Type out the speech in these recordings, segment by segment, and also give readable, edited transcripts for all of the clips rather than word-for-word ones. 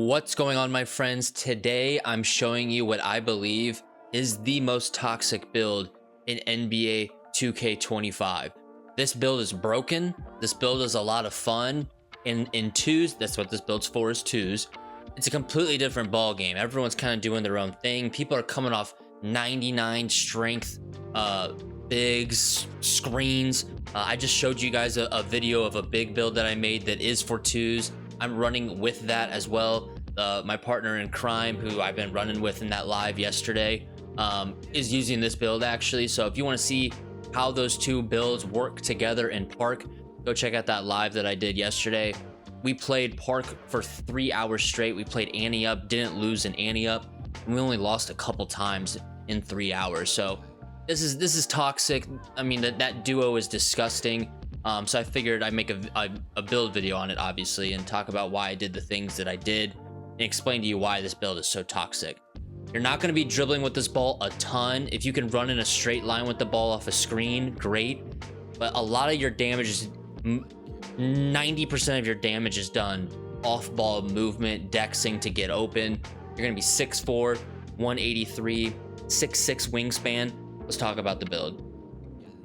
What's going on, my friends? Today I'm showing you what I believe is the most toxic build in NBA 2K25. This build is broken. This build is a lot of fun. In twos, that's what this build's for, is twos. It's a completely different ball game. Everyone's kind of doing their own thing. People are coming off 99 strength bigs, screens. I just showed you guys a video of a big build that I made that is for twos. I'm running with that as well. My partner in crime, who I've been running with in that live yesterday, is using this build actually. So if you want to see how those two builds work together in Park, go check out that live that I did yesterday. We played Park for 3 hours straight. We played ante up, didn't lose an ante up, and we only lost a couple times in 3 hours. So this is toxic. I mean, that duo is disgusting. So I figured I'd make a build video on it, obviously, and talk about why I did the things that I did and explain to you why this build is so toxic. You're not going to be dribbling with this ball a ton. If you can run in a straight line with the ball off a screen, great. But a lot of your damage is 90% of your damage is done off ball movement, dexing to get open. You're going to be 6'4", 183, 6'6" wingspan. Let's talk about the build.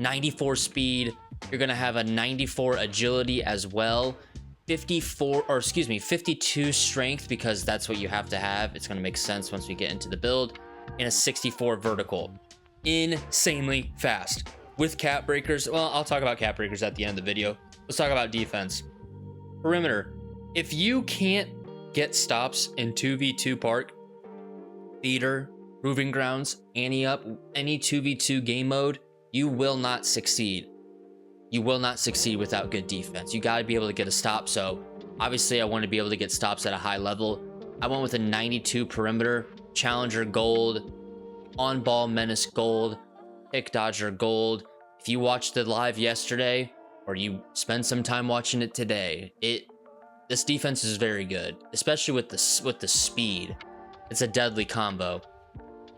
94 speed. You're going to have a 94 agility as well. 52 strength, because that's what you have to have. It's going to make sense once we get into the build. And a 64 vertical. Insanely fast. With cap breakers. Well, I'll talk about cap breakers at the end of the video. Let's talk about defense. Perimeter. If you can't get stops in 2v2 Park, theater, proving grounds, ante up, any 2v2 game mode, you will not succeed. You will not succeed without good defense. You got to be able to get a stop. So obviously I want to be able to get stops at a high level. I went with a 92 perimeter, challenger gold, on ball menace gold, pick dodger gold. If you watched the live yesterday, or you spend some time watching it today, this defense is very good, especially with the speed. It's a deadly combo.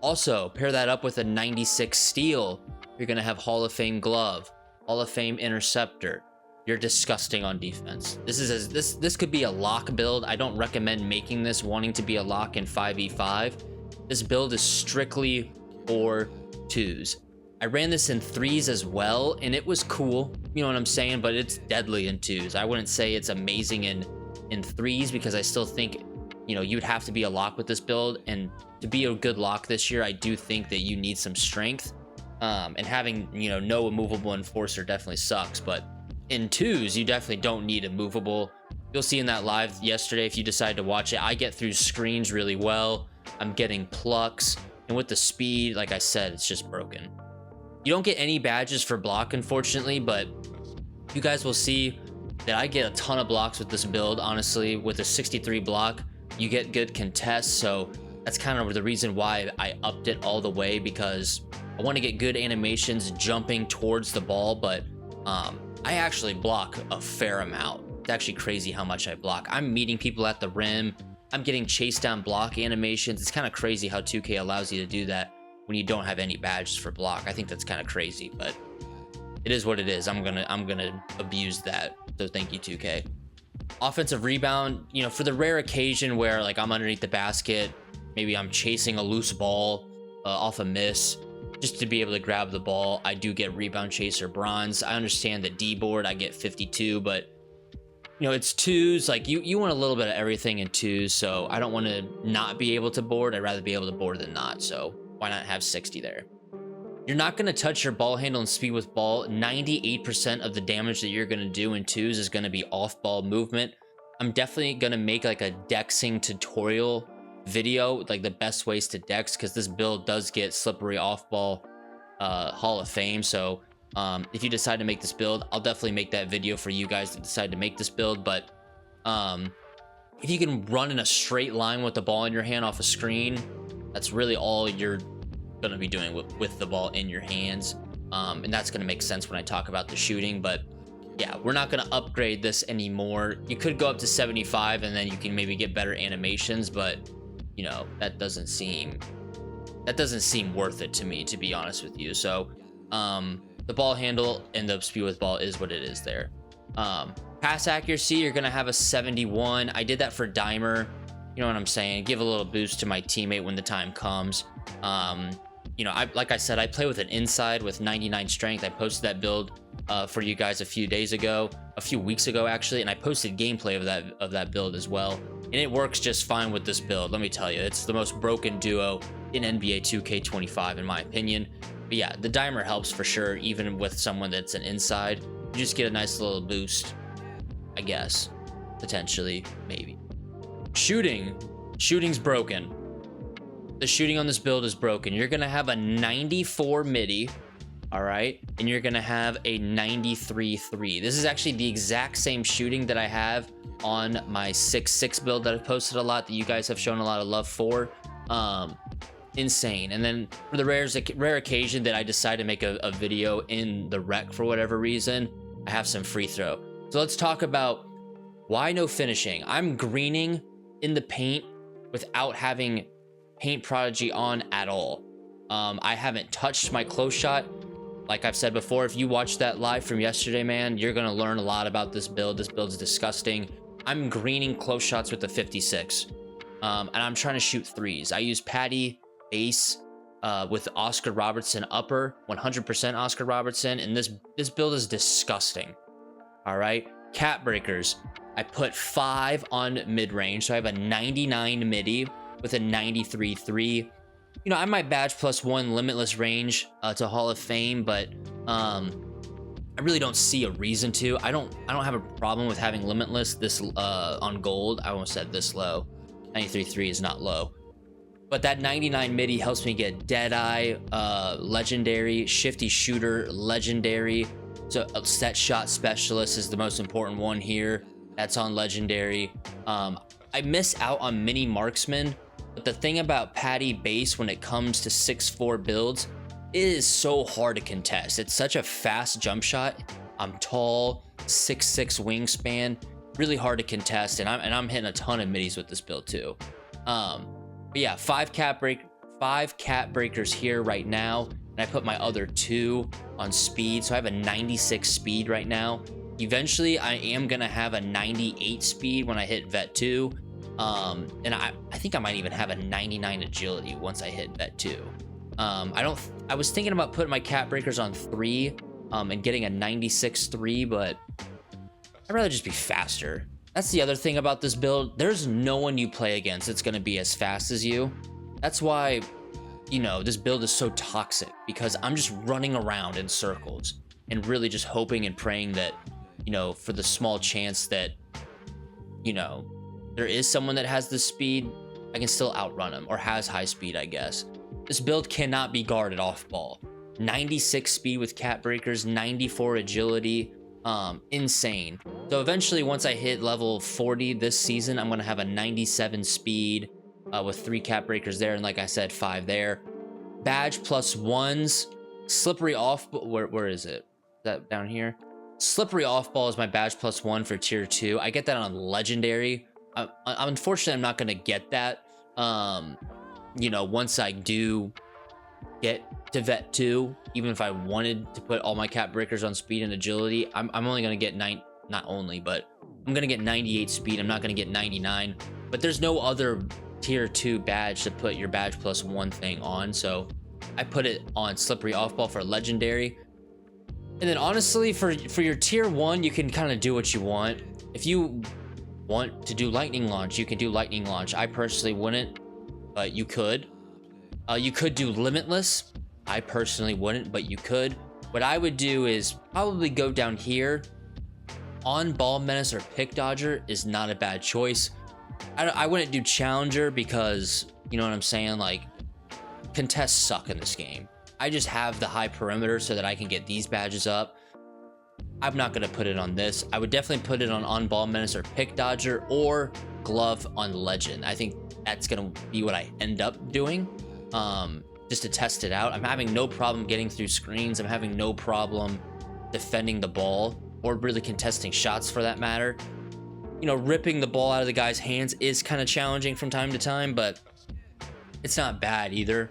Also, pair that up with a 96 steal. You're gonna have Hall of Fame glove, Hall of Fame interceptor. You're disgusting on defense. This could be a lock build. I don't recommend making this wanting to be a lock in 5v5. This build is strictly for twos. I ran this in threes as well, and it was cool, you know what I'm saying, but it's deadly in twos. I wouldn't say it's amazing in threes, because I still think, you know, you'd have to be a lock with this build, and to be a good lock this year, I do think that you need some strength, and having, you know, no immovable enforcer definitely sucks. But in twos, you definitely don't need a movable. You'll see in that live yesterday, if you decide to watch it, I get through screens really well. I'm getting plucks, and with the speed, like I said, it's just broken. You don't get any badges for block, unfortunately, but you guys will see that I get a ton of blocks with this build. Honestly, with a 63 block, you get good contests. So that's kind of the reason why I upped it all the way, because I want to get good animations jumping towards the ball. But I actually block a fair amount. It's actually crazy how much I block. I'm meeting people at the rim. I'm getting chase down block animations. It's kind of crazy how 2K allows you to do that when you don't have any badges for block. I think that's kind of crazy, but it is what it is. I'm gonna abuse that. So thank you, 2K. Offensive rebound, you know, for the rare occasion where like I'm underneath the basket, maybe I'm chasing a loose ball off a miss, just to be able to grab the ball, I do get rebound chaser bronze. I understand that D board I get 52, but you know, it's twos. Like you want a little bit of everything in twos, so I don't want to not be able to board. I'd rather be able to board than not. So why not have 60 there? You're not going to touch your ball handle and speed with ball. 98% of the damage that you're going to do in twos is going to be off ball movement. I'm definitely going to make like a dexing tutorial video, like the best ways to dex, because this build does get slippery off ball Hall of Fame. So if you decide to make this build, I'll definitely make that video for you guys to decide to make this build. But if you can run in a straight line with the ball in your hand off a screen, that's really all you're going to be doing with the ball in your hands. And that's going to make sense when I talk about the shooting. But yeah, we're not going to upgrade this anymore. You could go up to 75 and then you can maybe get better animations, but you know, that doesn't seem worth it to me, to be honest with you. So the ball handle and the speed with ball is what it is there. Pass accuracy, you're going to have a 71. I did that for Dimer. You know what I'm saying? Give a little boost to my teammate when the time comes. You know, like I said, I play with an inside with 99 strength. I posted that build for you guys a few weeks ago actually, and I posted gameplay of that build as well, and it works just fine with this build. Let me tell you, it's the most broken duo in NBA 2K25 in my opinion. But yeah, the dimer helps for sure, even with someone that's an inside. You just get a nice little boost, I guess, potentially, maybe. Shooting's broken. The shooting on this build is broken. You're gonna have a 94 midi, all right, and you're gonna have a 93-3. This is actually the exact same shooting that I have on my 6-6 build that I've posted a lot, that you guys have shown a lot of love for. Insane. And then for the rare occasion that I decide to make a video in the rec for whatever reason, I have some free throw. So let's talk about why no finishing. I'm greening in the paint without having Paint Prodigy on at all. I haven't touched my close shot. Like I've said before, if you watched that live from yesterday, man, you're gonna learn a lot about this build. This build's disgusting. I'm greening close shots with the 56, and I'm trying to shoot threes. I use Patty base with Oscar Robertson upper, 100% Oscar Robertson, and this build is disgusting. All right, cap breakers. I put 5 on mid range, so I have a 99 midi with a 93-3. You know, I might badge +1 limitless range to Hall of Fame, but I really don't see a reason to. I don't have a problem with having limitless this on gold. I almost said this low. 93-3 is not low. But that 99 midi helps me get Deadeye, legendary, shifty shooter, legendary. So a set shot specialist is the most important one here. That's on legendary. I miss out on mini marksman. But the thing about Patty base when it comes to 6'4 builds, it is so hard to contest. It's such a fast jump shot. I'm tall, 6'6 wingspan, really hard to contest, and I'm hitting a ton of middies with this build too. But yeah, 5 cap breakers here right now, and I put my other 2 on speed, so I have a 96 speed right now. Eventually, I am gonna have a 98 speed when I hit vet 2. And I think I might even have a 99 agility once I hit vet 2. I was thinking about putting my cap breakers on 3 and getting a 96-3, but I'd rather just be faster. That's the other thing about this build. There's no one you play against that's going to be as fast as you. That's why, you know, this build is so toxic, because I'm just running around in circles and really just hoping and praying that, you know, for the small chance that, you know, there is someone that has the speed, I can still outrun him, or has high speed, I guess. This build cannot be guarded off ball. 96 speed with cap breakers, 94 agility, insane. So eventually, once I hit level 40 this season, I'm gonna have a 97 speed with 3 cap breakers there, and like I said, 5 there. Badge +1s, slippery off, where is it? Is that down here? Slippery off ball is my badge +1 for tier 2. I get that on legendary. Unfortunately, I'm not gonna get that. You know, once I do get to vet 2, even if I wanted to put all my cap breakers on speed and agility, I'm only gonna get but I'm gonna get 98 speed. I'm not gonna get 99. But there's no other tier 2 badge to put your badge +1 thing on, so I put it on slippery off ball for legendary. And then honestly, for your tier 1, you can kind of do what you want. If you want to do lightning launch, you can do lightning launch. I personally wouldn't, but you could. You could do limitless. I personally wouldn't, but you could. What I would do is probably go down here. On ball menace or pick dodger is not a bad choice. I wouldn't do challenger because, you know what I'm saying, like, contests suck in this game. I just have the high perimeter so that I can get these badges up. I'm not going to put it on this. I would definitely put it on ball menace or pick dodger, or glove on legend. I think that's going to be what I end up doing, just to test it out. I'm having no problem getting through screens. I'm having no problem defending the ball, or really contesting shots for that matter. You know, ripping the ball out of the guy's hands is kind of challenging from time to time, but it's not bad either.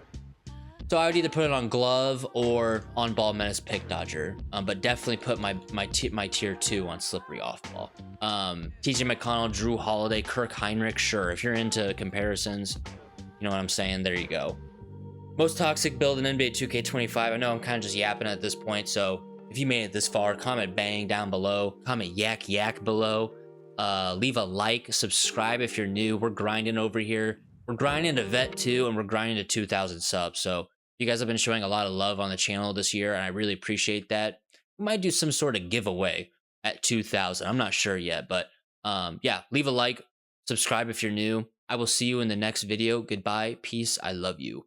So I would either put it on glove or on ball menace pick dodger, but definitely put my tier 2 on slippery off ball. TJ McConnell, Drew Holiday, Kirk Heinrich. Sure, if you're into comparisons, you know what I'm saying. There you go. Most toxic build in NBA 2K25. I know I'm kind of just yapping at this point, so if you made it this far, comment bang down below, comment yak below, leave a like, subscribe if you're new. We're grinding over here. We're grinding to vet 2, and we're grinding to 2,000 subs. So you guys have been showing a lot of love on the channel this year, and I really appreciate that. We might do some sort of giveaway at 2,000. I'm not sure yet, but yeah, leave a like, subscribe if you're new. I will see you in the next video. Goodbye, peace, I love you.